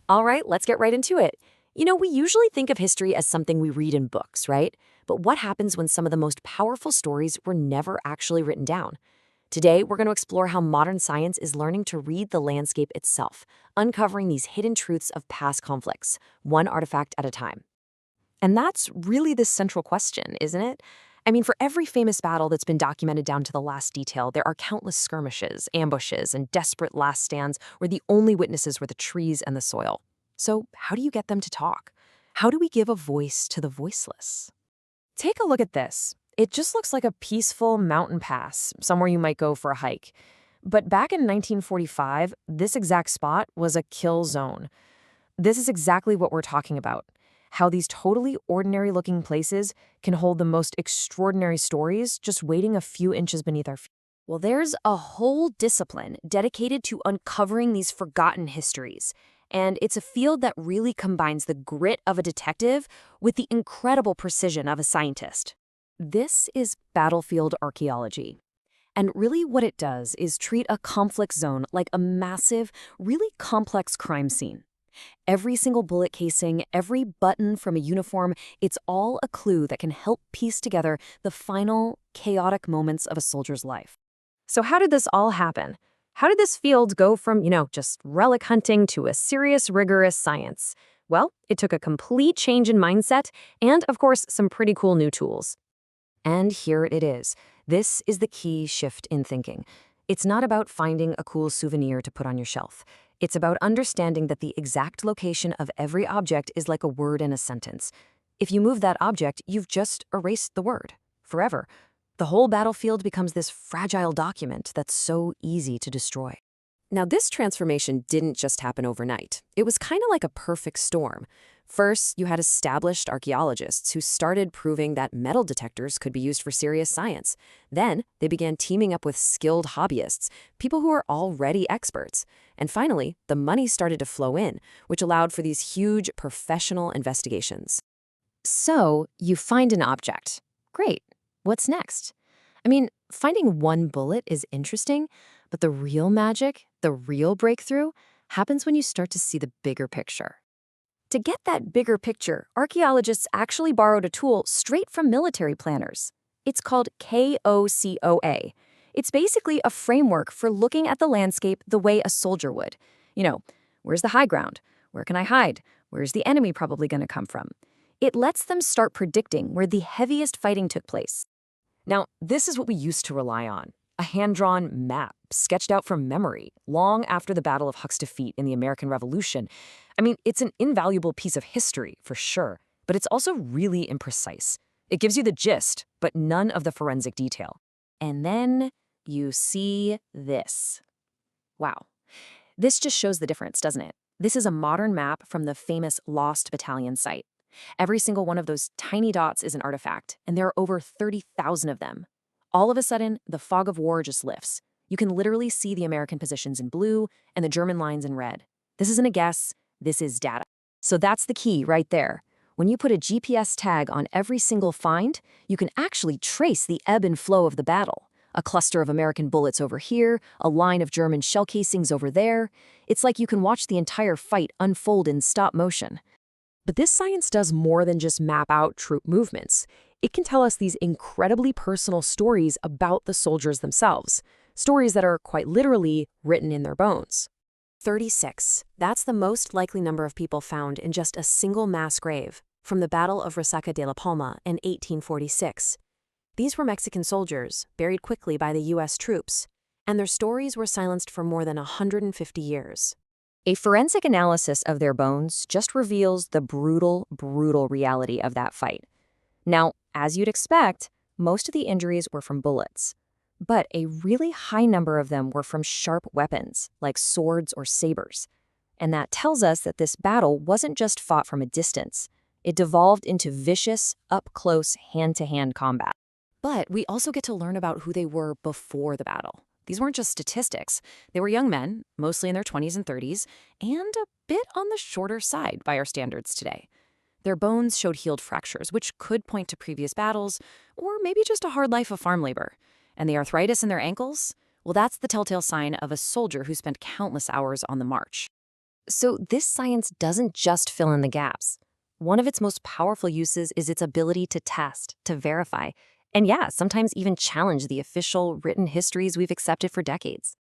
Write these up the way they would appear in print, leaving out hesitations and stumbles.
All right, let's get right into it. We usually think of history as something we read in books, right? But what happens when some of the most powerful stories were never actually written down? Today, we're going to explore how modern science is learning to read the landscape itself, uncovering these hidden truths of past conflicts, one artifact at a time. And that's really the central question, isn't it? I mean, for every famous battle that's been documented down to the last detail, there are countless skirmishes, ambushes, and desperate last stands where the only witnesses were the trees and the soil. So, how do you get them to talk? How do we give a voice to the voiceless? Take a look at this. It just looks like a peaceful mountain pass, somewhere you might go for a hike. But back in 1945, this exact spot was a kill zone. This is exactly what we're talking about. How these totally ordinary looking places can hold the most extraordinary stories just waiting a few inches beneath our feet. Well, there's a whole discipline dedicated to uncovering these forgotten histories. And it's a field that really combines the grit of a detective with the incredible precision of a scientist. This is battlefield archaeology. And really what it does is treat a conflict zone like a massive, really complex crime scene. Every single bullet casing, every button from a uniform, it's all a clue that can help piece together the final, chaotic moments of a soldier's life. So how did this all happen? How did this field go from, just relic hunting to a serious, rigorous science? Well, it took a complete change in mindset and, of course, some pretty cool new tools. And here it is. This is the key shift in thinking. It's not about finding a cool souvenir to put on your shelf. It's about understanding that the exact location of every object is like a word in a sentence. If you move that object, you've just erased the word forever. The whole battlefield becomes this fragile document that's so easy to destroy. Now, this transformation didn't just happen overnight. It was kind of like a perfect storm. First, you had established archaeologists who started proving that metal detectors could be used for serious science. Then, they began teaming up with skilled hobbyists, people who are already experts. And finally, the money started to flow in, which allowed for these huge professional investigations. So, you find an object. Great. What's next? I mean, finding one bullet is interesting, but the real magic, the real breakthrough, happens when you start to see the bigger picture. To get that bigger picture, archaeologists actually borrowed a tool straight from military planners. It's called KOCOA. It's basically a framework for looking at the landscape the way a soldier would. Where's the high ground? Where can I hide? Where's the enemy probably going to come from? It lets them start predicting where the heaviest fighting took place. Now, this is what we used to rely on. A hand-drawn map, sketched out from memory, long after the Battle of Huck's defeat in the American Revolution. I mean, it's an invaluable piece of history, for sure, but it's also really imprecise. It gives you the gist, but none of the forensic detail. And then you see this. Wow. This just shows the difference, doesn't it? This is a modern map from the famous Lost Battalion site. Every single one of those tiny dots is an artifact, and there are over 30,000 of them. All of a sudden, the fog of war just lifts. You can literally see the American positions in blue and the German lines in red. This isn't a guess, this is data. So that's the key right there. When you put a GPS tag on every single find, you can actually trace the ebb and flow of the battle. A cluster of American bullets over here, a line of German shell casings over there. It's like you can watch the entire fight unfold in stop motion. But this science does more than just map out troop movements. It can tell us these incredibly personal stories about the soldiers themselves, stories that are quite literally written in their bones. 36. That's the most likely number of people found in just a single mass grave from the Battle of Resaca de la Palma in 1846. These were Mexican soldiers, buried quickly by the U.S. troops, and their stories were silenced for more than 150 years. A forensic analysis of their bones just reveals the brutal, brutal reality of that fight. Now, as you'd expect, most of the injuries were from bullets, but a really high number of them were from sharp weapons, like swords or sabers. And that tells us that this battle wasn't just fought from a distance. It devolved into vicious, up-close, hand-to-hand combat. But we also get to learn about who they were before the battle. These weren't just statistics. They were young men, mostly in their 20s and 30s, and a bit on the shorter side by our standards today. Their bones showed healed fractures, which could point to previous battles, or maybe just a hard life of farm labor. And the arthritis in their ankles? Well, that's the telltale sign of a soldier who spent countless hours on the march. So this science doesn't just fill in the gaps. One of its most powerful uses is its ability to test, to verify, and yeah, sometimes even challenge the official written histories we've accepted for decades.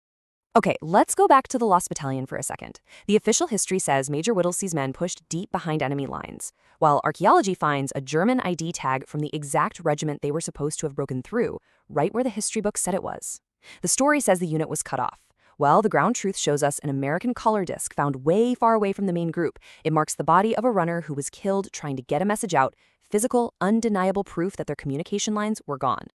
Okay, let's go back to the Lost Battalion for a second. The official history says Major Whittlesey's men pushed deep behind enemy lines, while archaeology finds a German ID tag from the exact regiment they were supposed to have broken through, right where the history book said it was. The story says the unit was cut off. Well, the ground truth shows us an American color disc found way far away from the main group. It marks the body of a runner who was killed trying to get a message out, physical, undeniable proof that their communication lines were gone.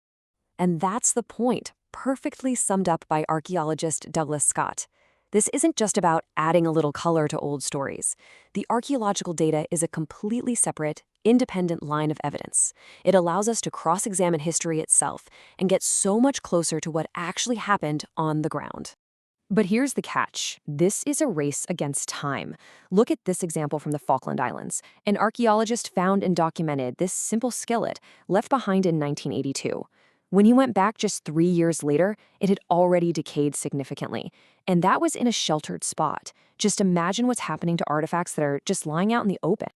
And that's the point, perfectly summed up by archaeologist Douglas Scott. This isn't just about adding a little color to old stories. The archaeological data is a completely separate, independent line of evidence. It allows us to cross-examine history itself and get so much closer to what actually happened on the ground. But here's the catch. This is a race against time. Look at this example from the Falkland Islands. An archaeologist found and documented this simple skillet left behind in 1982. When he went back just 3 years later, it had already decayed significantly. And that was in a sheltered spot. Just imagine what's happening to artifacts that are just lying out in the open.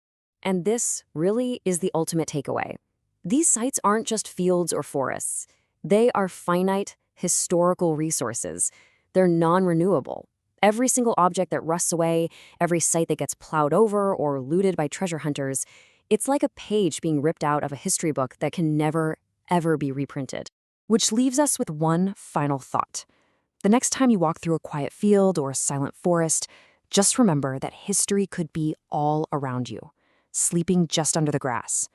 And this really is the ultimate takeaway. These sites aren't just fields or forests. They are finite, historical resources. They're non-renewable. Every single object that rusts away, every site that gets plowed over or looted by treasure hunters, it's like a page being ripped out of a history book that can never, ever be reprinted. Which leaves us with one final thought. The next time you walk through a quiet field or a silent forest, just remember that history could be all around you, sleeping just under the grass.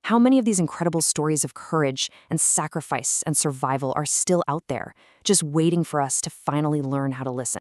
How many of these incredible stories of courage and sacrifice and survival are still out there, just waiting for us to finally learn how to listen?